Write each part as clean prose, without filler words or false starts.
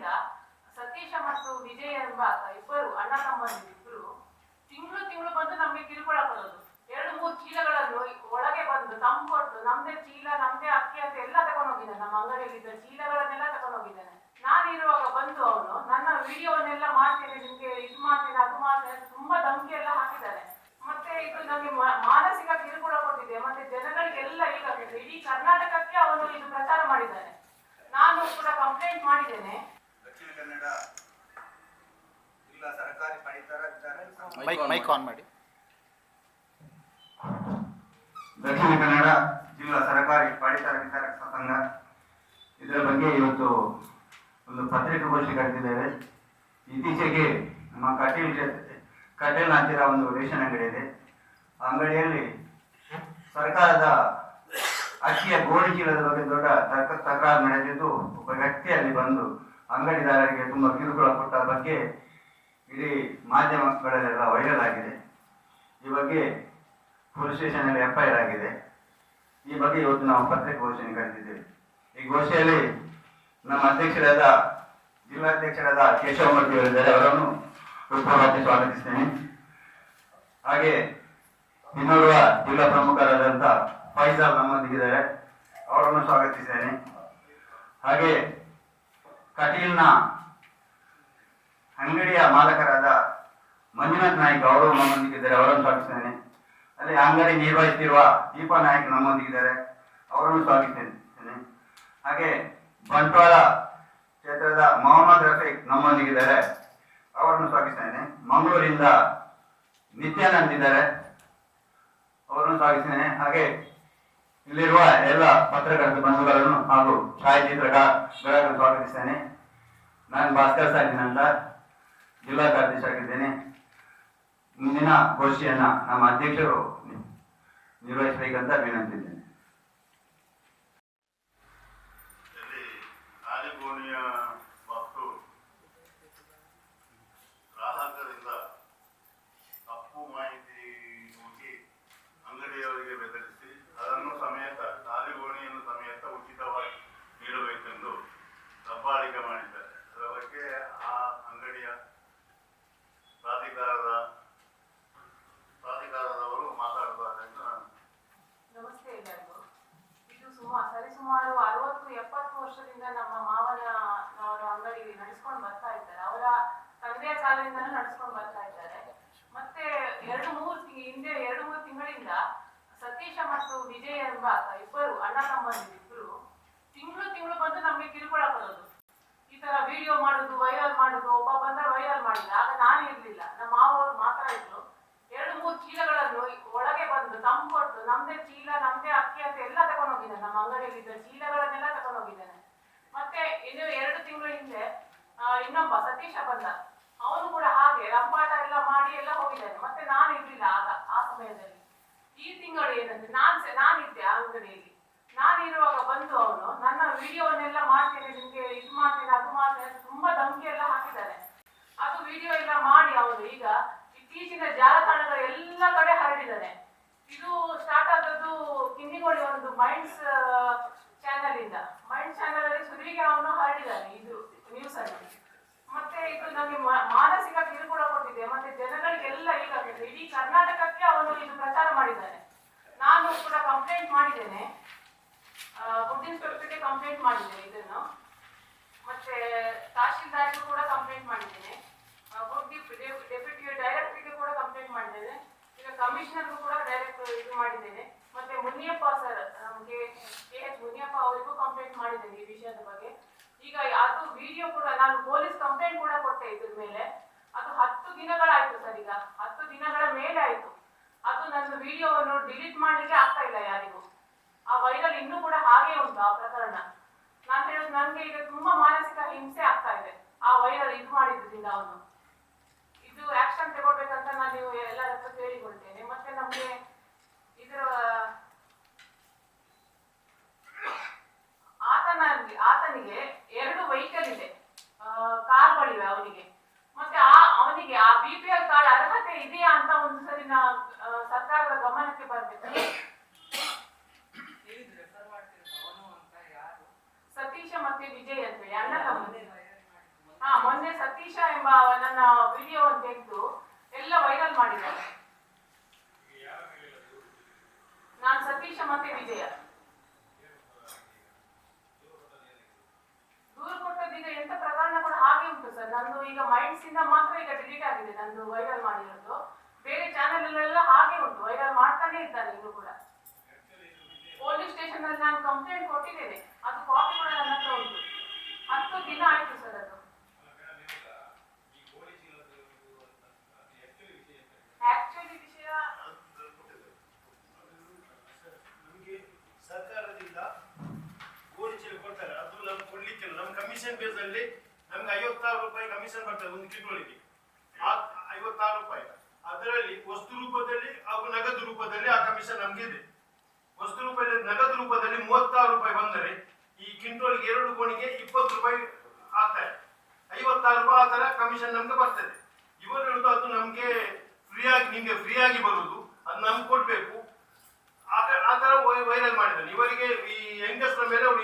ತಿಂಗಳಿಂದ ಸತೀಶ ಮತ್ತು ವಿಜಯ ಎಂಬ ಇಬ್ಬರು ಅಣ್ಣ ತಮ್ಮಂದಿರಿಬ್ಬರು ತಿಂಗಳು ಬಂದು ನಮಗೆ ಕಿರುಕುಳ ಕೊಡೋದು. 2-3 ಚೀಲಗಳನ್ನು ಒಳಗೆ ಬಂದು ತಂದು ಕೊಟ್ಟು ನಮ್ದೇ ಚೀಲ ನಮ್ದೇ ಅಕ್ಕಿ ಅಂತ ಎಲ್ಲ ತಗೊಂಡೋಗಿದ್ದಾನೆ. ನಮ್ಮ ಅಂಗಡಿಯಲ್ಲಿದ್ದ ಚೀಲಗಳನ್ನೆಲ್ಲ ತಗೊಂಡೋಗಿದ್ದಾನೆ. ನಾನಿರುವಾಗ ಬಂದು ಅವನು ನನ್ನ ವಿಡಿಯೋವನ್ನೆಲ್ಲ ಮಾಡ್ತೇನೆ, ನಿಮ್ಗೆ ಇದು ಮಾಡ್ತೇನೆ ಅದು ಮಾಡ್ತೇನೆ ತುಂಬಾ ಧಮಕಿ ಎಲ್ಲ ಹಾಕಿದ್ದಾನೆ. ಮತ್ತೆ ಇದು ನಮಗೆ ಮಾನಸಿಕ ಕಿರುಕುಳ ಕೊಟ್ಟಿದೆ. ಮತ್ತೆ ಜನಗಳಿಗೆಲ್ಲ ಈಗ ಇಡೀ ಕರ್ನಾಟಕಕ್ಕೆ ಅವನು ಇದು ಪ್ರಚಾರ ಮಾಡಿದ್ದಾನೆ. ನಾನು ಕೂಡ ಕಂಪ್ಲೇಂಟ್ ಮಾಡಿದ್ದೇನೆ. ದಕ್ಷಿಣ ಕನ್ನಡ ಜಿಲ್ಲಾ ಸರ್ಕಾರಿ ಪಡಿತರ ಮೈಕ್ ಆನ್ ಮಾಡಿ. ದಕ್ಷಿಣ ಕನ್ನಡ ಜಿಲ್ಲಾ ಸರ್ಕಾರಿ ಪಡಿತರ ವಿತರಕ ಸಂಘ ಇದರ ಬಗ್ಗೆ ಇವತ್ತು ಒಂದು ಪತ್ರಿಕಾಗೋಷ್ಠಿ ಕರೆದಿದ್ದೇವೆ. ಇತ್ತೀಚೆಗೆ ನಮ್ಮ ಕಟೀಲ್ ಹತ್ತಿರ ಒಂದು ರೇಷನ್ ಅಂಗಡಿ ಇದೆ. ಆ ಅಂಗಡಿಯಲ್ಲಿ ಸರ್ಕಾರದ ಅಕ್ಕಿಯ ಗೋಣಿ ಚೀಲದ ಬಗ್ಗೆ ದೊಡ್ಡ ತಕರಾರು ನಡೆದಿದ್ದು, ಒಬ್ಬ ವ್ಯಕ್ತಿಯಲ್ಲಿ ಬಂದು ಅಂಗಡಿದಾರರಿಗೆ ತುಂಬ ಕಿರುಕುಳ ಕೊಟ್ಟ ಬಗ್ಗೆ ಇಡೀ ಮಾಧ್ಯಮಗಳಲ್ಲೆಲ್ಲ ವೈರಲ್ ಆಗಿದೆ. ಈ ಬಗ್ಗೆ ಪೊಲೀಸ್ ಸ್ಟೇಷನಲ್ಲಿ FIR ಆಗಿದೆ. ಈ ಬಗ್ಗೆ ಇವತ್ತು ನಾವು ಪತ್ರಿಕಾಗೋಷ್ಠಿಯನ್ನು ಕರೆದಿದ್ದೇವೆ. ಈ ಗೋಷ್ಠಿಯಲ್ಲಿ ನಮ್ಮ ಅಧ್ಯಕ್ಷರಾದ ಜಿಲ್ಲಾಧ್ಯಕ್ಷರಾದ ಕೇಶವಮೂರ್ತಿ ಅವರಿದ್ದಾರೆ, ಅವರನ್ನು ಹೃತ್ಪೂರ್ವಕವಾಗಿ ಸ್ವಾಗತಿಸ್ತೇನೆ. ಹಾಗೆ ಇನ್ನೋರ್ವ ಜಿಲ್ಲಾ ಪ್ರಮುಖರಾದಂಥ ಫೈಜಾಲ್ ನಮ್ಮೊಂದಿಗಿದ್ದಾರೆ, ಅವರನ್ನು ಸ್ವಾಗತಿಸ್ತೇನೆ. ಹಾಗೆ ಕಟೀಲ್ನ ಅಂಗಡಿಯ ಮಾಲಕರಾದ ಮಂಜುನಾಥ್ ನಾಯ್ಕ ಅವರು ನಮ್ಮೊಂದಿಗಿದ್ದಾರೆ, ಅವರನ್ನು ಸ್ವಾಗತಿಸ್ತೇನೆ. ಅಲ್ಲಿ ಅಂಗಡಿ ನಿರ್ವಹಿಸುತ್ತಿರುವ ದೀಪಾ ನಾಯ್ಕ ನಮ್ಮೊಂದಿಗಿದ್ದಾರೆ, ಅವರನ್ನು ಸ್ವಾಗತಿಸ್ತೇನೆ. ಹಾಗೆ ಬಂಟ್ವಾಳ ಕ್ಷೇತ್ರದ ಮೊಹಮ್ಮದ್ ರಫೀಕ್ ನಮ್ಮೊಂದಿಗಿದ್ದಾರೆ, ಅವರನ್ನು ಸ್ವಾಗತಿಸ್ತೇನೆ. ಮಂಗಳೂರಿಂದ ನಿತ್ಯಾನಂದ್ ಇದ್ದಾರೆ, ಅವರನ್ನು ಸ್ವಾಗತಿಸ್ತೇನೆ. ಹಾಗೆ ಇಲ್ಲಿರುವ ಎಲ್ಲ ಪತ್ರಕರ್ತ ಬಂಧುಗಳನ್ನು ಹಾಗೂ ಛಾಯಾಚಿತ್ರಗಳನ್ನು ಸ್ವಾಗತಿಸ್ತೇನೆ. ನಾನು ಭಾಸ್ಕರ್ ಸಾಲಿನ್ ಅಂತ ಜಿಲ್ಲಾ ಕಾರ್ಯದರ್ಶಿಯಾಗಿದ್ದೇನೆ. ಮುಂದಿನ ಗೋಷ್ಠಿಯನ್ನ ನಮ್ಮ ಅಧ್ಯಕ್ಷರು ನಿರ್ವಹಿಸಬೇಕಂತ ವಿನಂತಿದ್ದೇನೆ. ಗ್ರಾಹಕರಿಂದ ತಪ್ಪು ಮಾಹಿತಿ ಹೋಗಿ ಅಂಗಡಿಯವರಿಗೆ ಬೆದರಿಸಿ ಅದನ್ನು ಸಮೇತ ಗೋಣಿಯನ್ನು ಸಮೇತ ಉಚಿತವಾಗಿ ನೀಡಬೇಕೆಂದು ದಬ್ಬಾಳಿಕೆ ಮಾಡಿದ್ದಾರೆ. ಅದರ ಬಗ್ಗೆ ಆ ಅಂಗಡಿಯ ಪ್ರಾಧಿಕಾರದವರು ಮಾತಾಡಬಾರದು ಎಂದು ನಾನು. ನಮಸ್ತೆ ಎಲ್ಲರಿಗೂ. ಇದು ಸರಿಸುಮಾರು 60-70 ವರ್ಷದಿಂದ ನಮ್ಮ ಮಾವನವರು ಅಂಗಡಿ ನಡೆಸ್ಕೊಂಡು ಬರ್ತಾ ಇದ್ದಾರೆ. ಅವರ ತಂದೆಯ ಕಾಲದಿಂದಲೂ ನಡೆಸ್ಕೊಂಡು ಬರ್ತಾ ಇದ್ದಾರೆ. ಮತ್ತೆ 2-3 ತಿಂಗಳಿಂದ ಸತೀಶ ಮತ್ತು ವಿಜಯ ಎಂಬ ಇಬ್ಬರು ಅಣ್ಣ ತಮ್ಮಂದಿರಿಬ್ಬರು ತಿಂಗಳು ಬಂದು ನಮಗೆ ಕಿರುಕುಳ ಕೊಡೋದು. ಈ ತರ ವಿಡಿಯೋ ಮಾಡುದು, ವೈರಲ್ ಮಾಡುದು. ಒಬ್ಬ ಬಂದ ವೈರಲ್ ಮಾಡಿಲ್ಲ, ಆಗ ನಾನು ಇರ್ಲಿಲ್ಲ, ನಮ್ಮ ಮಾವರು ಮಾತ್ರ ಇದ್ರು. 2-3 ಚೀಲಗಳನ್ನು ಒಳಗೆ ಬಂದು ತಂದು ಕೊಟ್ಟು ನಮ್ದೇ ಚೀಲ ನಮ್ದೇ ಅಕ್ಕಿ ಅಂತ ಎಲ್ಲ ತಗೊಂಡೋಗಿದ್ದಾನೆ. ನಮ್ಮ ಅಂಗಡಿಯಲ್ಲಿದ್ದ ಚೀಲಗಳನ್ನೆಲ್ಲ ತಗೊಂಡೋಗಿದ್ದಾನೆ. ಮತ್ತೆ ಇನ್ನು 2 ತಿಂಗಳ ಹಿಂದೆ ಇನ್ನೊಬ್ಬ ಸತೀಶ ಬಂದ, ಅವನು ಕೂಡ ಹಾಗೆ ರಂಪಾಟ ಎಲ್ಲ ಮಾಡಿ ಎಲ್ಲ ಹೋಗಿದ್ದಾನೆ. ಮತ್ತೆ ನಾನು ಇರ್ಲಿಲ್ಲ ಆಗ ಆ ಸಮಯದಲ್ಲಿ. ಈ ತಿಂಗಳು ಏನಂದ್ರೆ ನಾನಿದ್ದೆ ಆ ಅಂಗಡಿಯಲ್ಲಿ. ನಾನಿರುವಾಗ ಬಂದು ಅವನು ನನ್ನ ವಿಡಿಯೋವನ್ನೆಲ್ಲ ಮಾಡ್ತೇನೆ, ನಿಮ್ಗೆ ಇದು ಮಾಡ್ತೇನೆ ಅದು ಮಾಡ್ತೇನೆ ತುಂಬಾ ಧಮಕಿ ಎಲ್ಲ ಹಾಕಿದ್ದಾನೆ. ಅದು ವಿಡಿಯೋ ಎಲ್ಲ ಮಾಡಿ ಅವನು ಈಗ ಇತ್ತೀಚಿನ ಜಾಲತಾಣಗಳ ಎಲ್ಲ ಕಡೆ ಹರಡಿದ್ದಾನೆ. ಇದು ಸ್ಟಾರ್ಟ್ ಆದದ್ದು ಕಿನ್ನಿಗೋಳಿ ಒಂದು ಮೈಂಡ್ಸ್ ಚಾನೆಲ್ ಇಂದ. ಮೈಂಡ್ ಚಾನೆಲ್ ಅಲ್ಲಿ ಸುದ್ದಿಗೆ ಅವನು ಹರಡಿದ್ದಾನೆ ಇದು ನ್ಯೂಸ್ ಅಲ್ಲಿ. ಮತ್ತೆ ಇದು ನಮಗೆ ಮಾನಸಿಕ ಕಿರುಕುಳ ಕೊಟ್ಟಿದೆ. ಮತ್ತೆ ಜನಗಳಿಗೆಲ್ಲ ಈಗ ಇಡೀ ಕರ್ನಾಟಕಕ್ಕೆ ಅವನು ಇದು ಪ್ರಚಾರ ಮಾಡಿದ್ದಾನೆ. ನಾನು ಕೂಡ ಕಂಪ್ಲೇಂಟ್ ಮಾಡಿದ್ದೇನೆ, ಫುಡ್ ಇನ್ಸ್ಪೆಕ್ಟರ್ಗೆ ಕಂಪ್ಲೇಂಟ್ ಮಾಡಿದ್ದೇನೆ ಇದನ್ನು. ಮತ್ತೆ ತಹಶೀಲ್ದಾರ್ಗೂ ಕೂಡ ಕಂಪ್ಲೇಂಟ್ ಮಾಡಿದ್ದೇನೆ, ಡೆಪ್ಯೂಟಿ ಡೈರೆಕ್ಟರ್ಗೆ ಕೂಡ ಕಂಪ್ಲೇಂಟ್ ಮಾಡಿದ್ದೇನೆ, ಈಗ ಕಮಿಷನರ್ಗೂ ಕೂಡ ಡೈರೆಕ್ಟ್ ಇದು ಮಾಡಿದ್ದೇನೆ. ಮತ್ತೆ ಮುನಿಯಪ್ಪ ಸರ್, ನಮಗೆ KH ಮುನಿಯಪ್ಪ ಅವರಿಗೂ ಕಂಪ್ಲೇಂಟ್ ಮಾಡಿದ್ದೇನೆ ಈ ವಿಷಯದ ಬಗ್ಗೆ. ಈಗ ಅದು ವಿಡಿಯೋ ಕೂಡ ನಾನು ಪೊಲೀಸ್ ಕಂಪ್ಲೇಂಟ್ ಕೂಡ ಕೊಟ್ಟೆ ಇದ್ರ ಮೇಲೆ. ಅದು 10 ದಿನಗಳಾಯ್ತು ಸರ್, ಈಗ 10 ದಿನಗಳ ಮೇಲೆ ಆಯ್ತು. ಅದು ನನ್ನ ವಿಡಿಯೋವನ್ನು ಡಿಲೀಟ್ ಮಾಡ್ಲಿಕ್ಕೆ ಆಗ್ತಾ ಇಲ್ಲ ಯಾರಿಗೂ. ಆ ವೈರಲ್ ಇನ್ನೂ ಕೂಡ ಹಾಗೆ ಉಂಟು ಆ ಪ್ರಕರಣ. ನಾನು ಹೇಳೋದು ನನಗೆ ಈಗ ತುಂಬಾ ಮಾನಸಿಕ ಹಿಂಸೆ ಆಗ್ತಾ ಇದೆ ಆ ವೈರಲ್ ಇದು ಮಾಡಿದ್ರಿಂದ. ಅವನು ಇದು ಆಕ್ಷನ್ ತಗೊಳ್ಬೇಕಂತ ನಾನು ಎಲ್ಲರ ಹತ್ರ ಕೇಳಿಕೊಳ್ತೇನೆ. ಮತ್ತೆ ನಮ್ಗೆ ಇದರ ಆತನಿಗೆ 2 ವೆಹಿಕಲ್ ಇದೆ, ಕಾರ್ಗಳಿವೆ ಅವನಿಗೆ. ಮತ್ತೆ ಅವನಿಗೆ ಆ BPL ಕಾರ್ಡ್ ಅರ್ಹತೆ ಇದೆಯಾ ಅಂತ ಒಂದು ಸರಿ ಸರ್ಕಾರದ ಗಮನಕ್ಕೆ ಬರ್ಬೇಕು. ಸತೀಶ ಮತ್ತೆ ವಿಜಯ್ ಅಂತ ಹೇಳಿ ಅಣ್ಣ ತಮ್ಮ. ಮಾಡಿದ್ದಾರೆ. ನಾನು ಸತೀಶ ಮತ್ತೆ ವಿಜಯ. ದೂರು ಕೊಟ್ಟದ್ದು ಈಗ ಎಂತ ಪ್ರಕರಣ ಕೂಡ ಹಾಗೆ ಉಂಟು ಸರ್. ನಂದು ಈಗ ಮೈಂಡ್ಸ್ ಇಂದ ಮಾತ್ರ ಈಗ ಡಿಲೀಟ್ ಆಗಿದೆ, ನಂದು ವೈರಲ್ ಮಾಡಿರೋದು. ಬೇರೆ ಚಾನೆಲ್ ಅಲ್ಲೆಲ್ಲ ಹಾಗೆ ಉಂಟು, ವೈರಲ್ ಮಾಡ್ತಾನೆ ಇದ್ದಾರೆ ಇನ್ನು ಕೂಡ. ಪೊಲೀಸ್ ಸ್ಟೇಷನ್ ಅಲ್ಲಿ ನಾನು ಕಂಪ್ಲೇಂಟ್ ಕೊಟ್ಟಿದ್ದೇನೆ, ಅದು ಕಾಪಿ ಕೂಡ ನನ್ನ ಹತ್ರ ಉಂಟು. 10 ದಿನ ಆಯ್ತು ಸರ್ ಅದು. ಆಕ್ಚುಲಿ ವಿಷಯ ನಮಗೆ ಸರ್ಕಾರದಿಂದ ಗೋಣಿ ಚೀಲ ಕೊಡ್ತಾರೆ, ಅದು ನಮ್ಗೆ ಕೊಡ್ಲಿಕ್ಕಿಲ್ಲ. ನಮ್ಮ ಕಮಿಷನ್ ಬೇಸ್ ಅಲ್ಲಿ ನಮ್ಗೆ 56 ರೂಪಾಯಿ ಕಮಿಷನ್ ಬರ್ತದೆ ಒಂದು ಕಿಲೋಗೆ, 56 ರೂಪಾಯಿ. ಅದರಲ್ಲಿ ವಸ್ತು ರೂಪದಲ್ಲಿ ಹಾಗೂ ನಗದು ರೂಪದಲ್ಲಿ ಆ ಕಮಿಷನ್ ನಮ್ಗೆ ಇದೆ. ವಸ್ತು ರೂಪದಲ್ಲಿ ನಗದು ರೂಪದಲ್ಲಿ 36 ರೂಪಾಯಿ ಬಂದರೆ ಈ ಕ್ವಿಂಟೋಲ್ಗೆ 2 ಗೋಣಿಗೆ 20 ರೂಪಾಯಿ ಆಗ್ತಾರೆ, 56 ರೂಪಾಯಿ ಆ ತರ ಕಮಿಷನ್ ನಮ್ಗೆ ಬರ್ತದೆ. ಇವರು ಹೇಳುದು ಅದು ನಮ್ಗೆ ಫ್ರೀಯಾಗಿ, ನಿಮ್ಗೆ ಫ್ರೀಯಾಗಿ ಬರುವುದು, ಅದು ನಮ್ಗೆ ಕೊಡ್ಬೇಕು, ಆ ತರ ವೈರಲ್ ಮಾಡಿದ್ದಾನೆ. ಇವರಿಗೆ ಈ ಹೆಂಗಸರ ಮೇಲೆ ಅವರು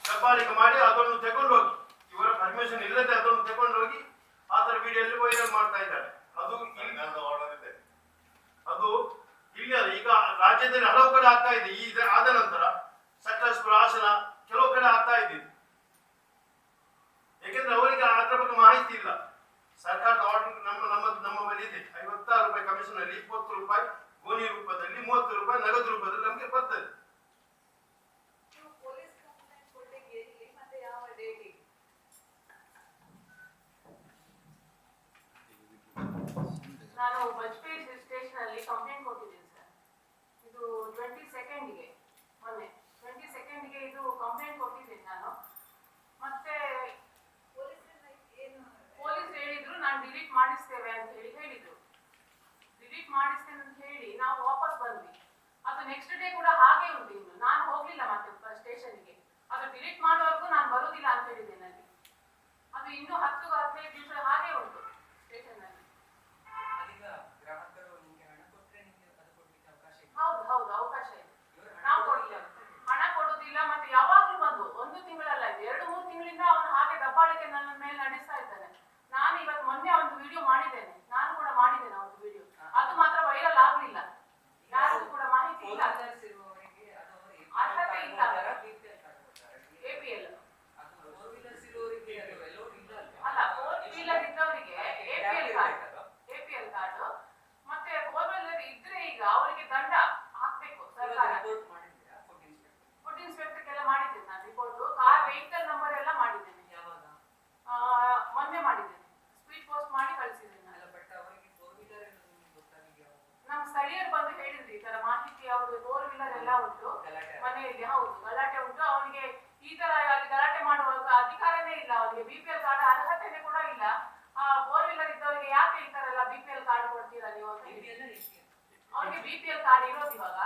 ದಬ್ಬಾಳಿಕೆ ಮಾಡಿ ಅದನ್ನು ತಗೊಂಡು ಹೋಗಿ, ಇವರ ಪರ್ಮಿಷನ್ ಇಲ್ಲದೆ ಅದನ್ನು ತಗೊಂಡು ಹೋಗಿ ಆ ತರ ವಿಡಿಯೋಲ್ಲಿ ವೈರಲ್ ಮಾಡ್ತಾ ಇದ್ದಾರೆ. ಅದು ಆರ್ಡರ್ ಇದೆ. ಅದು ಇಲ್ಲಿ ಅಲ್ಲ, ಈಗ ರಾಜ್ಯದಲ್ಲಿ ಹಲವು ಕಡೆ ಆಗ್ತಾ ಇದೆ. ಈ ಆದ ನಂತರ ಸಕಲೇಶ್ಪುರ, ಹಾಸನ ಕೆಲವು ಕಡೆ ಆಗ್ತಾ ಇದೆ. ಯಾಕೆಂದ್ರೆ ಅವರಿಗೆ ಅದರ ಬಗ್ಗೆ ಮಾಹಿತಿ ಇಲ್ಲ. ಸರ್ಕಾರದ ಆರ್ಡರ್ ನಮ್ಮ ಬಳಿ ಇದೆ. 56 ರೂಪಾಯಿ ಕಮಿಷನ್ ಅಲ್ಲಿ 20 ರೂಪಾಯಿ ಗೋಣಿ ರೂಪದಲ್ಲಿ, 30 ರೂಪಾಯಿ ನಗದು ರೂಪದಲ್ಲಿ ನಮಗೆ ಬರ್ತದೆ. ನಾನು ಬಜ್ಪೇಯಿ ಸ್ಟೇಷನ್ ಅಲ್ಲಿ ಕಂಪ್ಲೇಂಟ್ ಕೊಟ್ಟಿದ್ದೀನಿ ಸರ್. ಇದು 22nd ಮೊನ್ನೆ 22nd ಇದು ಕಂಪ್ಲೇಂಟ್ ಕೊಟ್ಟಿದ್ದೀನಿ ನಾನು. ಮತ್ತೆ ಪೊಲೀಸ್ ಹೇಳಿದ್ರು ನಾನು ಡಿಲೀಟ್ ಮಾಡಿಸ್ತೇವೆ ಅಂತ ಹೇಳಿದ್ರು. ಡಿಲೀಟ್ ಮಾಡಿಸ್ತೇನೆ ಅಂತ ಹೇಳಿ ನಾವು ವಾಪಸ್ ಬಂದ್ವಿ. ಅದು ನೆಕ್ಸ್ಟ್ ಡೇ ಕೂಡ ಹಾಗೆ ಉಂಟು. ಇನ್ನು ನಾನು ಹೋಗ್ಲಿಲ್ಲ ಮತ್ತೆ ಸ್ಟೇಷನ್ಗೆ. ಅದು ಡಿಲೀಟ್ ಮಾಡುವವರೆಗೂ ನಾನು ಬರುವುದಿಲ್ಲ ಅಂತ ಹೇಳಿದ್ದೇನೆ ಅಲ್ಲಿ. ಅದು ಇನ್ನು 10-15 ದಿವಸ ಹಾಗೆ ಉಂಟು ಸ್ಟೇಷನ್ ಅಲ್ಲಿ. ಹೌದು ಅವಕಾಶ ಇದೆ. ನಾವು ಕೊಡ್ಲಿಲ್ಲ, ಹಣ ಕೊಡುದಿಲ್ಲ. ಮತ್ತೆ ಯಾವಾಗ್ಲೂ ಬಂದು 1 ತಿಂಗಳಲ್ಲ, 2-3 ತಿಂಗಳಿಂದ ಅವನು ಹಾಗೆ ದಬ್ಬಾಳಿಕೆ ನನ್ನ ಮೇಲೆ ನಡೆಸ್ತಾ ಇದ್ದಾನೆ. ನಾನು ಇವತ್ತು ಮೊನ್ನೆ ಒಂದು ವಿಡಿಯೋ ಮಾಡಿದ್ದೇನೆ, ನಾನು ಕೂಡ ಮಾಡಿದ್ದೇನೆ ಒಂದು ವಿಡಿಯೋ. ಅದು ಮಾತ್ರ ವೈರಲ್ ಆಗ್ಲಿಲ್ಲ, ಯಾರಿಗೂ ಕೂಡ ಮಾಹಿತಿ ಇಲ್ಲ, ಅರ್ಹತೆ ಇಲ್ಲ. APL ಅಲ್ಲ, 4 ವೀಲರ್ ಇದ್ದವರಿಗೆ APL ಕಾರ್ಡ್ ಮತ್ತೆ 4 ವೀಲರ್ ಇದ್ರೆ ಈಗ ಅವರಿಗೆ ದಂಡ ಹಾಕ್ಬೇಕು ಸರ್ಕಾರ. ಫುಡ್ ಇನ್ಸ್ಪೆಕ್ಟರ್ಗೆಲ್ಲ ಮಾಡಿದ್ದೇನೆ ನಾನು ರಿಪೋರ್ಟ್. ಕಾರ್ ವೆಹಿಕಲ್ ನಂಬರ್ ಎಲ್ಲ ಮಾಡಿದ್ದೇನೆ. ಮೊನ್ನೆ ಮಾಡಿದ್ದೇನೆ, ಸ್ಪೀಡ್ ಪೋಸ್ಟ್ ಮಾಡಿ ಕಳಿಸಿದ್ದೇನೆ. ನಮ್ಮ ಸ್ಥಳೀಯರು ಬಂದು ಹೇಳಿದ್ರು ಈ ತರ ಮಾಹಿತಿ, ಅವ್ರದ್ದು 4 ವೀಲರ್ ಎಲ್ಲ ಉಂಟು ಮನೆಯಲ್ಲಿ. ಹೌದು, ಗಲಾಟೆ ಉಂಟು. ಅವನಿಗೆ ಈ ತರ ಅಲ್ಲಿ ಗಲಾಟೆ ಮಾಡುವಾಗ ಅಧಿಕಾರನೇ ಇಲ್ಲ, ಅವನಿಗೆ BPL ಕಾರ್ಡ್ ಅರ್ಹತೆನೇ ಕೂಡ ಇಲ್ಲ. 4 ವೀಲರ್ ಇದ್ದವರಿಗೆ ಯಾಕೆ ಈ ತರ ಎಲ್ಲ BPL ಕಾರ್ಡ್ ಕೊಡ್ತೀರಾ ನೀವು ಅಂತ ಹೇಳಿ. ಅವನಿಗೆ BPL ಕಾರ್ಡ್ ಇರೋದು ಇವಾಗ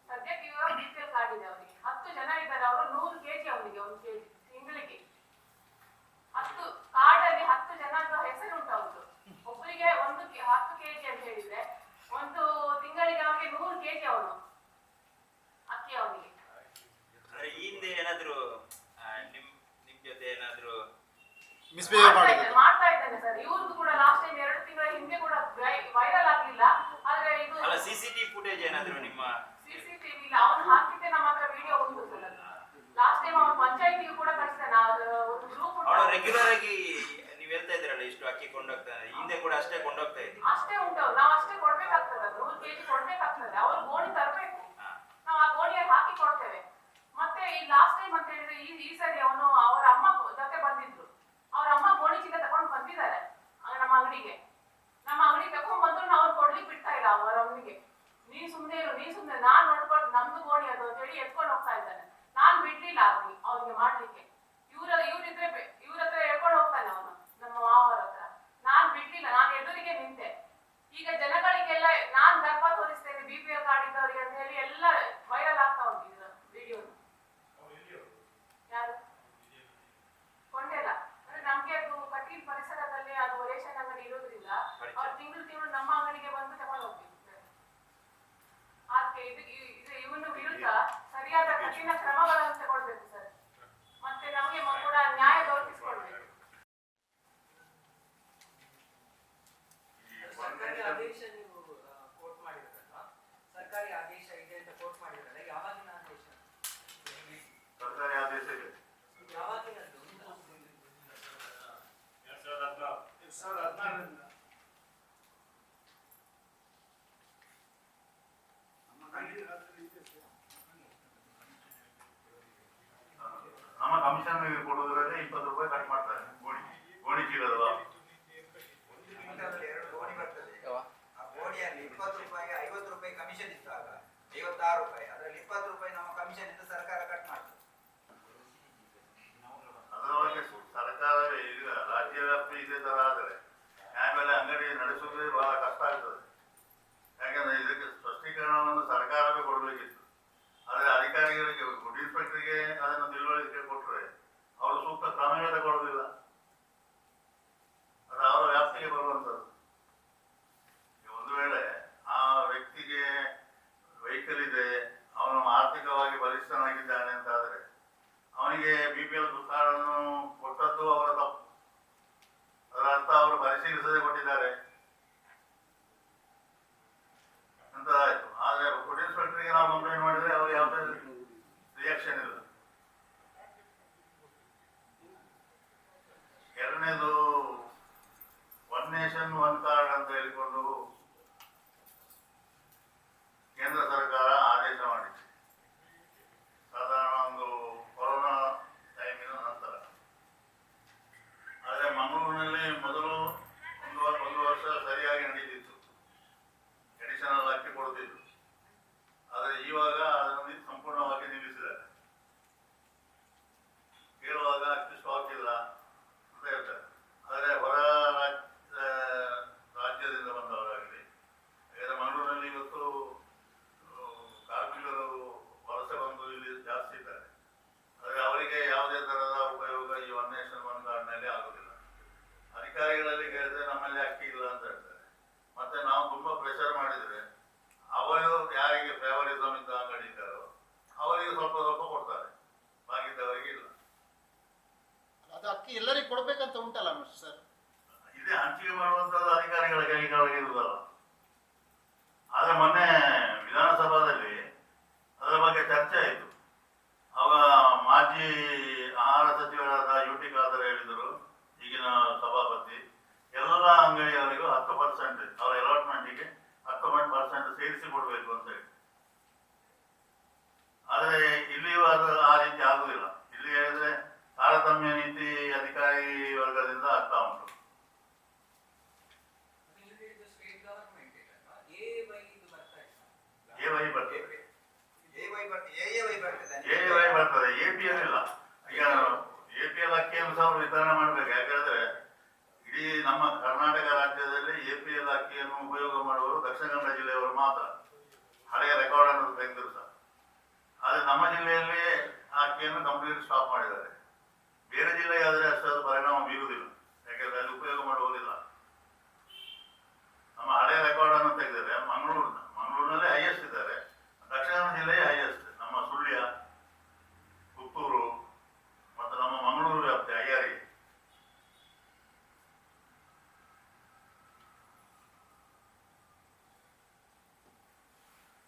ಸದ್ಯಕ್ಕೆ BPL ಕಾರ್ಡ್ ಇದೆ ಅವನಿಗೆ. 10 ಜನ ಇದ್ದಾರೆ, ಅವರು 100 kg ಅವನಿಗೆ 1 kg ತಿಂಗಳಿಗೆ. 10 ಕಾರ್ಡ್ ಅಲ್ಲಿ 10 ಜನದ ಹೆಸರು ಉಂಟು ಅವ್ರದ್ದು. ಒಬ್ಬರಿಗೆ 10 kg ಅಂತ ಹೇಳಿದ್ರೆ 1 ತಿಂಗಳಿಗೆ ಅವನಿಗೆ 100 kg ಅವನು ಅಕ್ಕಿ ಅವನಿಗೆ. ಹಿಂದೆ ಏನಾದ್ರು ನಿಮ್ ಜೊತೆ ಏನಾದ್ರು ಮಿಸ್ಬಿಹೇವ್ ಮಾಡಿದ್ರು? ಮಾಡ್ತಾ ಇದ್ದಾನೆ ಸರ್. ಇವ್ರದ್ದು ಕೂಡ ಲಾಸ್ಟ್ ಟೈಮ್ 2 ತಿಂಗಳ ಹಿಂದೆ ಕೂಡ ವೈರಲ್ ಆಗ್ಲಿಲ್ಲ, ಆದ್ರೆ ಇದು ಅಲ್ಲ CCTV ಫುಟೇಜ್ ಏನಾದ್ರು ನಿಮ್ಮ CCTV ಇಲ್ಲ. ಅವನು ಹಾಕಿದ್ದೆ, ನಮ್ಮ ಹತ್ರ ವಿಡಿಯೋ ಉಂಟು ಸರ್. ಲಾಸ್ಟ್ ಟೈಮ್ ಅವನು ಪಂಚಾಯತಿಗೆ ಕೂಡ ಕಳಿಸ್ತಾನೆ, ಒಂದು ಗ್ರೂಪ್ ಅವನು ರೆಗ್ಯುಲರ್ ಆಗಿ ನೀವು ಹೇಳ್ತಾ ಇದ್ರಲ್ಲ ಇಷ್ಟು ಅಕ್ಕಿ ಕೊಂಡೋಗ್ತಾನೆ, ಹಿಂದೆ ಕೂಡ ಅಷ್ಟೇ ಕೊಂಡೋಗ್ತಾ ಇದ್ವಿ. ಅಷ್ಟೇ ಉಂಟು. ನಾವು ಅಷ್ಟೇ ಕೊಡ್ಬೇಕಾಗ್ತದೆ, 100 kg ಕೊಡ್ಬೇಕಾಗ್ತದೆ. ಅವ್ರು ಗೋಣಿ ತರಬೇಕು, ನಾವು ಆ ಗೋಣಿಯಲ್ಲಿ ಹಾಕಿ ಕೊಡ್ತೇವೆ. ಮತ್ತೆ ಈ ಲಾಸ್ಟ್ ಟೈಮ್ ಅಂತ ಹೇಳಿದ್ರೆ ಈ ಸರಿ ಅವನು ಅವರ ಅಮ್ಮ ಜೊತೆ ಬಂದಿದ್ರು. ಅವ್ರ ಅಮ್ಮ ಗೋಣಿ ಚೀಲ ತಗೊಂಡು ಬಂದಿದ್ದಾರೆ ನಮ್ಮ ಅಂಗಡಿಗೆ. ನಮ್ಮ ಅಂಗಡಿ ತಗೊಂಡ್ ಬಂದ್ರು ಅವ್ರು ಕೊಡ್ಲಿಕ್ಕೆ ಬಿಡ್ತಾ ಇಲ್ಲ ಅವನಿಗೆ. ನೀನ್ ಸುಮ್ನೆ ಇರು, ನಾನ್ ನೋಡ್ಕೊಂಡು ನಮ್ದು ಗೋಣಿ ಅದು ಅಂತ ಹೇಳಿ ಎತ್ಕೊಂಡು ಹೋಗ್ತಾ ಇದ್ದಾನೆ. ನಾನ್ ಬಿಡ್ಲಿಲ್ಲ ಅವ್ನಿಗೆ ಮಾಡ್ಲಿಕ್ಕೆ. ಇವ್ರ ಹತ್ರ ಎಳ್ಕೊಂಡು ಹೋಗ್ತಾನೆ ಅವನು, ನಮ್ಮ ಮಾವರ ಹತ್ರ. ನಾನ್ ಬಿಡ್ಲಿಲ್ಲ, ನಾನು ಎದುರಿಗೆ ನಿಂತೆ. ಈಗ ಜನಗಳಿಗೆಲ್ಲ ನಾನ್ ದರ್ಪ ತೋರಿಸ್ತೇನೆ BPL ಕಾರ್ಡ್ ಇದ್ದವರಿಗೆ ಅಂತ ಹೇಳಿ ಎಲ್ಲ ವೈರಲ್ ಆಗ್ತಾ ಉಂಟು ಇದು ವಿಡಿಯೋ. ಯಾರು ಕೊಂಡೆಲ್ಲ ಅಂದ್ರೆ ನಮ್ಗೆ ಅದು ಕಟೀಲ್ ಪರಿಸರದಲ್ಲಿ ಅದು ರೇಷನ್ ಅಂಗಡಿ ಇರೋದ್ರಿಂದ ಅವ್ರು ತಿಂಗಳು ನಮ್ಮ ಅಂಗಡಿಗೆ ಬಂದು ತಗೊಂಡು ಹೋಗ್ತಿದ್ರು. ಅದಕ್ಕೆ ಇವನು ವಿರುದ್ಧ ಸರಿಯಾದ ಕಠಿಣ ಕ್ರಮಗಳನ್ನು ತಗೊಳ್ಬೇಕು ಸರ್. ಮತ್ತೆ ನಮಗೆ ಕೂಡ ನ್ಯಾಯ ದೊರಕಿಸಿಕೊಡ್ಬೇಕು. ಕಮಿಷನ್ ಕೊಡುವುದರಲ್ಲಿ 20 ರೂಪಾಯಿ ಕಟ್ ಮಾಡ್ತಾರೆ ಗೋಣಿ ಚೀಲದವ. ನಮ್ಮದ್ರಲ್ಲಿ 2 ಗೋಣಿ ಬರ್ತದೆ. ಆ ಗೋಣಿಯಲ್ಲಿ 20 ರೂಪಾಯಿಗೆ 50 ರೂಪಾಯಿ ಕಮಿಷನ್ ಇತ್ತು ಆಗ 56 ರೂಪಾಯಿ. ಅದರಲ್ಲಿ 20 ರೂಪಾಯಿ ನಮ್ಮ ಕಮಿಷನ್ ಇಂದ ಸರ್ಕಾರ ಕಟ್ ಮಾಡ್ತದೆ. ಅದರೊಳಗೆ ಸರ್ಕಾರವೇ ಈಗ ರಾಜ್ಯ ವ್ಯಾಪ್ತಿ ಇದೇ ತರ ಆದರೆ ಆಮೇಲೆ ಅಂಗಡಿ ನಡೆಸುವುದೇ ಬಹಳ ಕಷ್ಟ ಆಗ್ತದೆ. ಯಾಕಂದ್ರೆ ಇದಕ್ಕೆ ಸ್ಪಷ್ಟೀಕರಣವನ್ನು ಸರ್ಕಾರವೇ ಕೊಡಬೇಕಿತ್ತು. ಆದರೆ ಅಧಿಕಾರಿಗಳಿಗೆ ಫುಡ್ ಇನ್ಸ್ಪೆಕ್ಟರ್ಗೆ ಅದನ್ನು ತಿಳುವಳಿಕೆ ಕೊಟ್ಟರೆ ಅವರು ಸೂಕ್ತ ಕ್ರಮವೇ ತಗೊಳ್ಳೋದಿಲ್ಲ. ಅದು ಅವರ ವ್ಯಾಪ್ತಿಗೆ ಬರುವಂಥದ್ದು. ಒಂದು ವೇಳೆ ಆ ವ್ಯಕ್ತಿಗೆ ವೆಹಿಕಲ್ ಇದೆ, ಅವನು ಆರ್ಥಿಕವಾಗಿ ಬಲಿಷ್ಠನಾಗಿದ್ದಾನೆ ಅಂತಾದರೆ ಅವನಿಗೆ BPL ಕಾರ್ಡನ್ನು ಕೊಟ್ಟದ್ದು ಅವರ ತಪ್ಪು. ಅದರ ಅರ್ಥ ಅವರು ಪರಿಶೀಲಿಸದೆ ಕೊಟ್ಟಿದ್ದಾರೆ ಅಂತ ಆಯ್ತು. ಆದರೆ ಫುಡ್ ಇನ್ಸ್ಪೆಕ್ಟರ್ಗೆ ನಾವು ಕಂಪ್ಲೇಂಟ್ ಮಾಡಿದ್ರೆ ಅವರು ಯಾವುದೇ ರಿಯಾಕ್ಷನ್ ಇಲ್ಲ. ಎರಡನೇದು ಒನ್ ನೇಷನ್ ಒನ್ ಕಾರ್ಡ್ ಅಂತ ಹೇಳಿಕೊಂಡು ಕೇಂದ್ರ ಸರ್ಕಾರ ಆದೇಶ ಮಾಡಿದೆ. ಸಾಧಾರಣ ಒಂದು ಕೊರೋನಾ ಟೈಮಿನ ನಂತರ. ಆದರೆ ಮಂಗಳೂರಿನಲ್ಲಿ ಮೊದಲು ಒಂದು ವರ್ಷ ಸರಿಯಾಗಿ ನಡೀತಿತ್ತು, ಅಡಿಷನಲ್ ಅಕ್ಕಿ ಕೊಡ್ತಿದ್ರು. ಆದರೆ ಇವಾಗ ಅದನ್ನು ಸಂಪೂರ್ಣವಾಗಿ ನಿಲ್ಲಿಸಿದ್ದಾರೆ. ಕೇಳುವಾಗ ಅಕ್ಕಿ ಸ್ಟಾಕ್ ಇಲ್ಲ ಅಂತ ಹೇಳ್ತಾರೆ. ಆದರೆ ಹೊರ ರಾಜ್ಯದಿಂದ ಬಂದವರಾಗಲಿ, ಯಾಕಂದರೆ ಮಂಗಳೂರಿನಲ್ಲಿ ಇವತ್ತು ಕಾರ್ಮಿಕರು ವಲಸೆ ಬಂದು ಇಲ್ಲಿ ಜಾಸ್ತಿ ಇದ್ದಾರೆ. ಆದರೆ ಅವರಿಗೆ ಯಾವುದೇ ಥರದ ಉಪಯೋಗ ಈ ಒನ್ ನೇಷನ್ ಒನ್ ಕಾರ್ಡ್ನಲ್ಲಿ ಆಗೋದಿಲ್ಲ. ಅಧಿಕಾರಿಗಳಲ್ಲಿ ಕೇಳಿದ್ರೆ ನಮ್ಮಲ್ಲಿ ಅಕ್ಕಿ ಇಲ್ಲ ಅಂತ ಹೇಳ್ತಾರೆ. ಮತ್ತೆ ನಾವು ತುಂಬಾ ಪ್ರೆಷರ್ ಮಾಡಿದರೆ ಅವರು ಯಾರಿಗೆ ಫೇವರಿಸಮ್ ಇದ್ದ ಅಂಗಡಿ ಇದ್ದಾರೋ ಅವರಿಗೆ ಸ್ವಲ್ಪ ಸ್ವಲ್ಪ ಕೊಡ್ತಾರೆ, ಬಾಕಿದ್ದವರಿಗೆ ಇಲ್ಲ. ಅದು ಅಕ್ಕಿ ಎಲ್ಲರಿಗೂ ಕೊಡ್ಬೇಕಂತ ಉಂಟಲ್ಲ ಸರ್? ಇದೇ ಹಂಚಿಕೆ ಮಾಡುವಂಥದ್ದು ಅಧಿಕಾರಿಗಳ ಕೈಗಳಿಗೆ ಇರುವುದಲ್ಲ. ಆದರೆ ಮೊನ್ನೆ ವಿಧಾನಸಭಾದಲ್ಲಿ ಅದರ ಬಗ್ಗೆ ಚರ್ಚೆ ಆಯಿತು. ಆವಾಗ ಮಾಜಿ ಆಹಾರ ಸಚಿವರಾದ UT ಖಾದರ್ ಹೇಳಿದರು, ಈಗಿನ ಸಭಾಪತಿ, ಎಲ್ಲ ಅಂಗಡಿಯವರಿಗೂ 10% ಅವರ ಅಲಾಟ್ಮೆಂಟಿಗೆ 10% ಸೇರಿಸಿ ಕೊಡಬೇಕು ಅಂತ ಹೇಳಿ. ಆದರೆ ಇಲ್ಲಿಯೂ ಅದು ಆ ರೀತಿ ಆಗುವುದಿಲ್ಲ. ಇಲ್ಲಿ ಹೇಳಿದ್ರೆ ತಾರತಮ್ಯ ನೀತಿ ಅಧಿಕಾರಿ ವರ್ಗದಿಂದ ಆಗ್ತಾ ಉಂಟು. AY ಬರ್ತದೆ, APL ಇಲ್ಲ. ಈಗ APL ಅಕ್ಕಿಯನ್ನು ಸಹ ವಿತರಣೆ ಮಾಡಬೇಕು. ಯಾಕಂದ್ರೆ ಇಡೀ ನಮ್ಮ ಕರ್ನಾಟಕ ರಾಜ್ಯದಲ್ಲಿ APL ಅಕ್ಕಿಯನ್ನು ಉಪಯೋಗ ಮಾಡುವವರು ದಕ್ಷಿಣ ಕನ್ನಡ ಜಿಲ್ಲೆಯವರು ಮಾತ್ರ, ಹಳೆಯ ರೆಕಾರ್ಡ್ ಅನ್ನು ತೆಗೆದರು ಸಹ. ಆದರೆ ನಮ್ಮ ಜಿಲ್ಲೆಯಲ್ಲಿ ಆ ಅಕ್ಕಿಯನ್ನು ಕಂಪ್ಲೀಟ್ ಸ್ಟಾಪ್ ಮಾಡಿದ್ದಾರೆ. ಬೇರೆ ಜಿಲ್ಲೆಯಾದರೆ ಅಷ್ಟು ಪರಿಣಾಮ ಬೀರುವುದಿಲ್ಲ, ಯಾಕೆಂದ್ರೆ ಅಲ್ಲಿ ಉಪಯೋಗ ಮಾಡುವುದಿಲ್ಲ. ನಮ್ಮ ಹಳೆಯ ರೆಕಾರ್ಡ್ ಅನ್ನು ತೆಗೆದರೆ ಮಂಗಳೂರಿನಲ್ಲಿ ಹೈಯೆಸ್ಟ್ ಇದ್ದಾರೆ. ದಕ್ಷಿಣ ಕನ್ನಡ ಜಿಲ್ಲೆಯೇ ಹೈಯೆಸ್ಟ್. ನಮ್ಮ ಸುಳ್ಯ, ಪುತ್ತೂರು ಮತ್ತು ನಮ್ಮ ಮಂಗಳೂರು ವ್ಯಾಪ್ತಿ ಅಯ್ಯಾರಿ.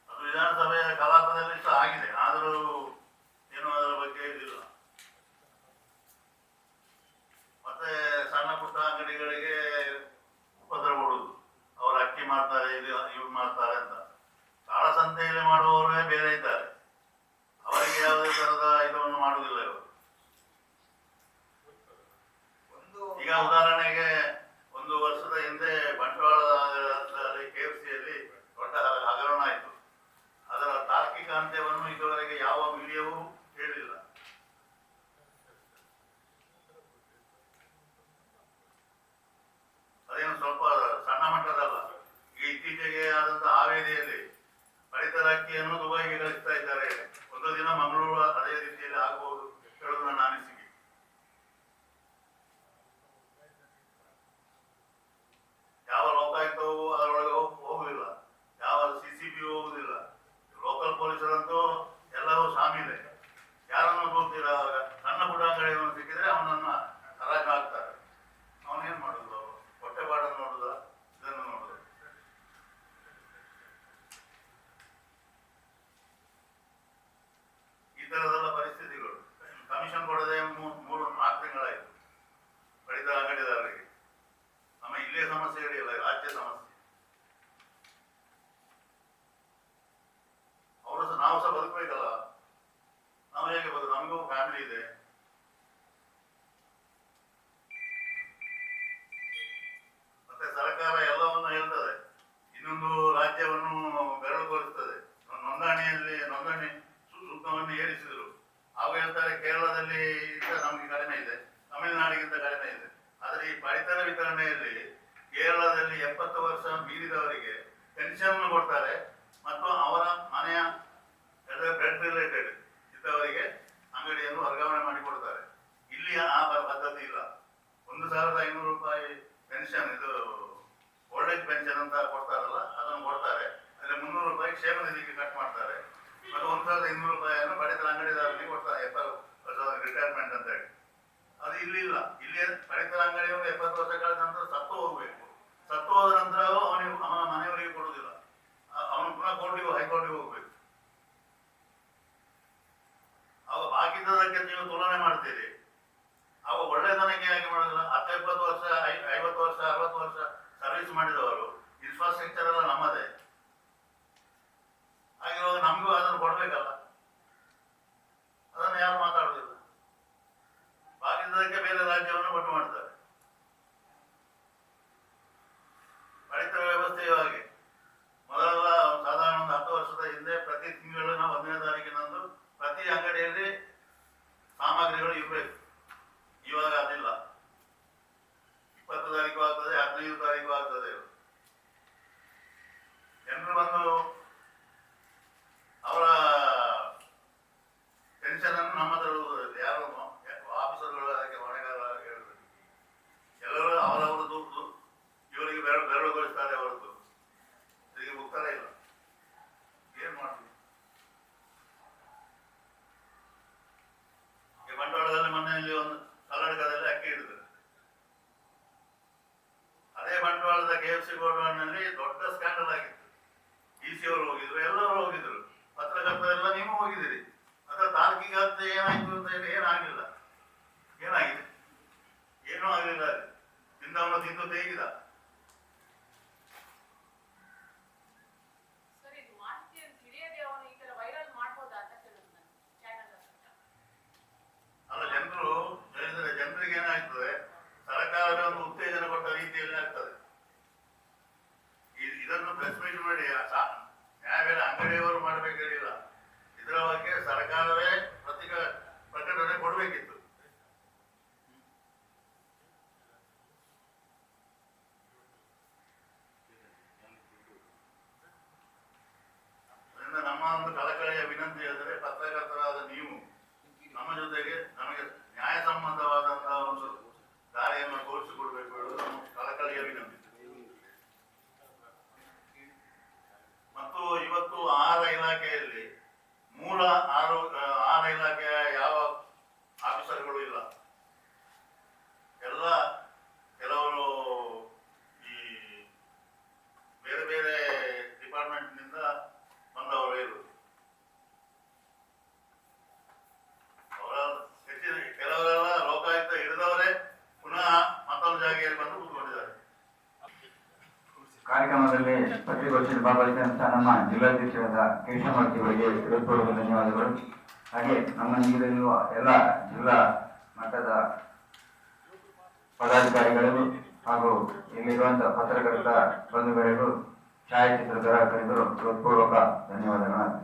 ಅದು ವಿಧಾನಸಭೆಯ ಕಲಾಪದಲ್ಲಿ ಸಹ ಆಗಿದೆ. ಆದರೂ ಏನು ಅದರ ಬಗ್ಗೆ ಇದಿಲ್ಲ. ಮತ್ತೆ ಸಣ್ಣ ಪುಟ್ಟ ಅಂಗಡಿಗಳಿಗೆ ಉಪದ್ರ ಕೊಡುವುದು, ಅವರು ಅಕ್ಕಿ ಮಾಡ್ತಾರೆ, ಇವ್ರು ಮಾಡ್ತಾರೆ ಅಂತ. ಕಾಳಸಂತೆಯಲ್ಲಿ ಮಾಡುವವರೇ ಬೇರೆ ಇದ್ದಾರೆ, ಅವರಿಗೆ ಯಾವುದೇ ತರದ ಇದನ್ನು ಮಾಡುವುದಿಲ್ಲ ಇವರು. ಈಗ ಉದಾಹರಣೆಗೆ ಒಂದು ವರ್ಷದ ಹಿಂದೆ ಬಂಟ್ವಾಳದಲ್ಲಿ KFCಯಲ್ಲಿ ದೊಡ್ಡ ಹಗರಣ ಆಯಿತು. ಅದರ ತಾರ್ಕಿಕ ಅಂತ್ಯವನ್ನು ಇದುವರೆಗೆ ಯಾವ ಮೀಡಿಯಾವೂ ಹೇಳಿಲ್ಲ. ಅದೇನು ಸ್ವಲ್ಪ ಸಣ್ಣ ಮಟ್ಟದಲ್ಲ. ಈಗ ಇತ್ತೀಚೆಗೆ ಆದಂತಹ ಹಾವೇರಿಯಲ್ಲಿ ಪಡಿತರ ಅಕ್ಕಿಯನ್ನು ದುಬೈಗೆ ಕಳಿಸ್ತಾ ಇದ್ದಾರೆ. ಒಂದು ದಿನ ಮಂಗಳೂರು ಅದೇ ರೀತಿಯಲ್ಲಿ ಆಗಬಹುದು ಹೇಳೋದು ನನ್ನ ಅನಿಸಿಕೆ. ಯಾವ ಲೋಕಾಯುಕ್ತವು ಅದರೊಳಗೆ ಹೋಗುದಿಲ್ಲ, ಯಾವ CCB ಹೋಗುದಿಲ್ಲ. ಲೋಕಲ್ ಪೊಲೀಸರಂತೂ ಎಲ್ಲವೂ ಶಾಮೀಲೆ. ಯಾರನ್ನು ಹೋಗ್ತೀರ? ಅವಾಗ ಸಣ್ಣ ಪುಟ್ಟ ಅಂಗಡಿಯನ್ನು ಸಿಕ್ಕಿದ್ರೆ ಅವನನ್ನ ಹರಾಜು ಹಾಕ್ತಾರೆ. ಅವನೇನ್ ಮಾಡುದು? ಅವರು ಹೊಟ್ಟೆಪಾಡನ್ನು ನೋಡುದ, ಇದನ್ನು ನೋಡುದು. ಈ ತರದೆಲ್ಲ ಪರಿಸ್ಥಿತಿಗಳು. ಕಮಿಷನ್ ಕೊಡದೆ 3-4 ತಿಂಗಳಾಯಿತು ಪಡಿತರ ಅಂಗಡಿದಾರರಿಗೆ. ನಮ್ಮ ಇಲ್ಲಿಯ ಸಮಸ್ಯೆ ಹಿಡಿಯಲ್ಲ, ರಾಜ್ಯ ಸಮಸ್ಯೆ. ಅವರು ಸಹ ನಾವು ಸಹ ಬದುಕಬೇಕಲ್ಲ. ನಾವು ಹೇಗೆ ನಮಗೂ ಫ್ಯಾಮಿಲಿ ಇದೆ. ಕೇರಳದಲ್ಲಿ ನಮಗೆ ಕಡಿಮೆ ಇದೆ, ತಮಿಳುನಾಡಿಗಿಂತ ಕಡಿಮೆ ಇದೆ. ಆದರೆ ಈ ಪಡಿತರ ವಿತರಣೆಯಲ್ಲಿ ಕೇರಳದಲ್ಲಿ 70 ವರ್ಷ ಮೀರಿದವರಿಗೆ ಪೆನ್ಷನ್ ಕೊಡ್ತಾರೆ ಮತ್ತು ಅವರ ಮನೆಯ ಬ್ಲಡ್ ರಿಲೇಟೆಡ್ ಇದ್ದವರಿಗೆ ಅಂಗಡಿಯನ್ನು ವರ್ಗಾವಣೆ ಮಾಡಿಕೊಡ್ತಾರೆ. ಇಲ್ಲಿ ಆ ಪದ್ಧತಿ ಇಲ್ಲ. 1,500 ರೂಪಾಯಿ ಪೆನ್ಷನ್, ಇದು ಓಲ್ಡ್ ಏಜ್ ಪೆನ್ಷನ್ ಅಂತ ಕೊಡ್ತಾರಲ್ಲ, ಅದನ್ನು ಕೊಡ್ತಾರೆ. ಅಲ್ಲಿ 300 ರೂಪಾಯಿ ಕ್ಷೇಮ ನಿಧಿಗೆ ಕಟ್ ಮಾಡ್ತಾರೆ ಮತ್ತು 1,200 ರೂಪಾಯಿಯನ್ನು ಪಡಿತರ ಅಂಗಡಿದಾರರಿಗೆ ಕೊಡ್ತಾರೆ 70 ವರ್ಷ ರಿಟೈರ್ಮೆಂಟ್ ಅಂತ ಹೇಳಿ. ಅದು ಇಲ್ಲಿ ಇಲ್ಲ. ಇಲ್ಲಿ ಪಡಿತರ ಅಂಗಡಿಯವರು 70 ವರ್ಷ ಕಳೆದ ನಂತರ ಸತ್ತು ಹೋಗ್ಬೇಕು. ಸತ್ತು ಹೋದ ನಂತರ ಅವನಿಗೆ ಅವನ ಮನೆಯವರಿಗೆ ಕೊಡುವುದಿಲ್ಲ, ಅವನು ಪುನಃ ಕೋರ್ಟಿಗೆ ಹೈಕೋರ್ಟಿಗೆ ಹೋಗ್ಬೇಕು. ಅವಾಗ ಬಾಕಿದ್ದದಕ್ಕೆ ನೀವು ತುಲನೆ ಮಾಡ್ತೀರಿ. ಅವಾಗ ಒಳ್ಳೆತನಕ್ಕೆ ಯಾಕೆ ಮಾಡೋದಿಲ್ಲ? 70 ವರ್ಷ 50 ವರ್ಷ 60 ವರ್ಷ ಸರ್ವಿಸ್ ಮಾಡಿದವರು, ಇನ್ಫ್ರಾಸ್ಟ್ರಕ್ಚರ್ ಎಲ್ಲ ನಮ್ಮದೇ ಆಗಿರುವಾಗ ನಮಗೂ ಅದನ್ನು ಕೊಡ್ಬೇಕಲ್ಲ. ಅದನ್ನು ಯಾರು ಮಾತಾಡುದಿಲ್ಲ. ಬಾಕಿದ್ದದಕ್ಕೆ ಬೇರೆ ರಾಜ್ಯವನ್ನು ಕೊಟ್ಟು ಮಾಡ್ತಾರೆ. ಪಡಿತರ ವ್ಯವಸ್ಥೆಯು ಹಾಗೆ. ಮೊದಲೆಲ್ಲ ಸಾಧಾರಣ ಒಂದು 10 ವರ್ಷದ ಹಿಂದೆ ಪ್ರತಿ ತಿಂಗಳು 1ನೇ ತಾರೀಕಿನಂದು ಪ್ರತಿ ಅಂಗಡಿಯಲ್ಲಿ ಸಾಮಗ್ರಿಗಳು ಇರಬೇಕು. ಇವಾಗ ಅದಿಲ್ಲ. 20 ತಾರೀಕು ಆಗ್ತದೆ, 15 ತಾರೀಕು ಆಗ್ತದೆ. ಜನರು ಬಂದು ಅವರ ಪೆನ್ಷನ್ ಅನ್ನು ನಮ್ಮ ಹತ್ರ ಉಳಿದಿದೆ. ಯಾರು ಆಫೀಸರ್ಗಳು ಅದಕ್ಕೆ ಹೊಣೆಗಾರ ಹೇಳಿದ್ರು. ಎಲ್ಲರೂ ಅವರವರು ದುಡ್ಡು ಇವರಿಗೆ ಬೆರಳುಗೊಳಿಸ್ತಾರೆ ಹೊರತು ಇದಕ್ಕೆ ಮುಕ್ತಾರ ಇಲ್ಲ. ಏನ್ ಮಾಡ್ತೀವಿ? ಬಂಟ್ವಾಳದಲ್ಲಿ ಮೊನ್ನೆಯಲ್ಲಿ ಒಂದು ಕರ್ನಾಟಕದಲ್ಲಿ ಅಕ್ಕಿ ಹಿಡಿದ್ರು. ಅದೇ ಬಂಟ್ವಾಳದ KFC ಗೋಡೌನ್ನಲ್ಲಿ ದೊಡ್ಡ ಸ್ಕ್ಯಾಂಡಲ್ ಆಗಿತ್ತು. DC ಅವರು ಹೋಗಿದ್ರು, ಎಲ್ಲರೂ ಹೋಗಿದ್ರು, ಪತ್ರಕರ್ತರೆಲ್ಲ ನೀವು ಹೋಗಿದ್ದೀರಿ. ಅದರ ತಾರ್ಕಿಕ ಏನಾಯ್ತು ಅಂತ ಹೇಳಿ ಏನಾಗಲಿಲ್ಲ. ಏನಾಗಿದೆ? ಏನೂ ಆಗಲಿಲ್ಲ. ತಿಂದವನು ತಿಂದು ತೆಗಿದ. ಸರ್, ಇದು ಮಾಹಿತಿಯನ್ನು ತಿಳಿಯದೆ ಅವನು ಈ ತರ ವೈರಲ್ ಮಾಡ್ಬೋದಾ ಅಂತ ಕೇಳಿದ್ರು ನಾನು ಚಾನೆಲ್ ಅಲ್ಲ, ಜನರಿಗೆ ಏನಾಗ್ತದೆ, ಸರ್ಕಾರದ ಒಂದು ಉತ್ತೇಜನ ಕೊಟ್ಟ ರೀತಿಯಲ್ಲಿ ಆಗ್ತದೆ. ಇದನ್ನು ಪ್ರೆಸ್ ಮೀಟ್ ಮಾಡಿ ನ್ಯಾಯಬೆಲೆ ಅಂಗಡಿಯವರು ಮಾಡಬೇಕಿರಲಿಲ್ಲ. ಇದರ ಬಗ್ಗೆ ಸರ್ಕಾರವೇ ಪ್ರಕಟಣೆ ಕೊಡಬೇಕಿತ್ತು. ಅದರಿಂದ ನಮ್ಮ ಒಂದು ಕಳಕಳಿಯ ವಿನಂತಿ ಹೇಳಿದರೆ, ಪತ್ರಕರ್ತರಾದ ನೀವು ನಮ್ಮ ಜೊತೆಗೆ ನಮಗೆ ನ್ಯಾಯಸಮ್ಮತವಾದಂತಹ ಒಂದು ದಾರಿಯನ್ನು ತೋರಿಸಿಕೊಡ್ಬೇಕು ಹೇಳುವುದು ನಮ್ಮ ಕಳಕಳಿಯ ವಿನಂತಿ. ಮತ್ತು ಇವತ್ತು ಆಹಾರ ಇಲಾಖೆಯಲ್ಲಿ ಮೂಲ ಆಹಾರ ಇಲಾಖೆಯ ಯಾವ ಆಫೀಸರ್ಗಳು ಇಲ್ಲ. ಎಲ್ಲ ಕೆಲವರು ಈ ಬೇರೆ ಬೇರೆ ಡಿಪಾರ್ಟ್ಮೆಂಟ್ನಿಂದ ಬಂದವರು ಇರುವುದು. ಕೆಲವರೆಲ್ಲ ಲೋಕಾಯುಕ್ತ ಹಿಡಿದವರೇ ಪುನಃ ಮತ್ತೊಂದು ಜಾಗೆಯಲ್ಲಿ ಬಂದು ಕೂತ್ಕೊಂಡಿದ್ದಾರೆ. ಕಾರ್ಯಕ್ರಮದಲ್ಲಿ ಪತ್ರಿಕೋಷ್ಠಿಯಲ್ಲಿ ಭಾಗವಹಿಸಿದಂತ ನಮ್ಮ ಜಿಲ್ಲಾಧ್ಯಕ್ಷರಾದ ಕೇಶವಮೂರ್ತಿ ಅವರಿಗೆ ಹೃತ್ಪೂರ್ವಕ ಧನ್ಯವಾದಗಳು. ಹಾಗೆ ನಮ್ಮ ನೀಡಲಿರುವ ಎಲ್ಲ ಜಿಲ್ಲಾ ಮಟ್ಟದ ಪದಾಧಿಕಾರಿಗಳಿಗೂ ಹಾಗೂ ಇಲ್ಲಿರುವಂತಹ ಪತ್ರಕರ್ತ ಬಂಧುಗಳಿಗೂ ಛಾಯಾಚಿತ್ರಗಾರರಿಗೂ ಹೃತ್ಪೂರ್ವಕ ಧನ್ಯವಾದಗಳು.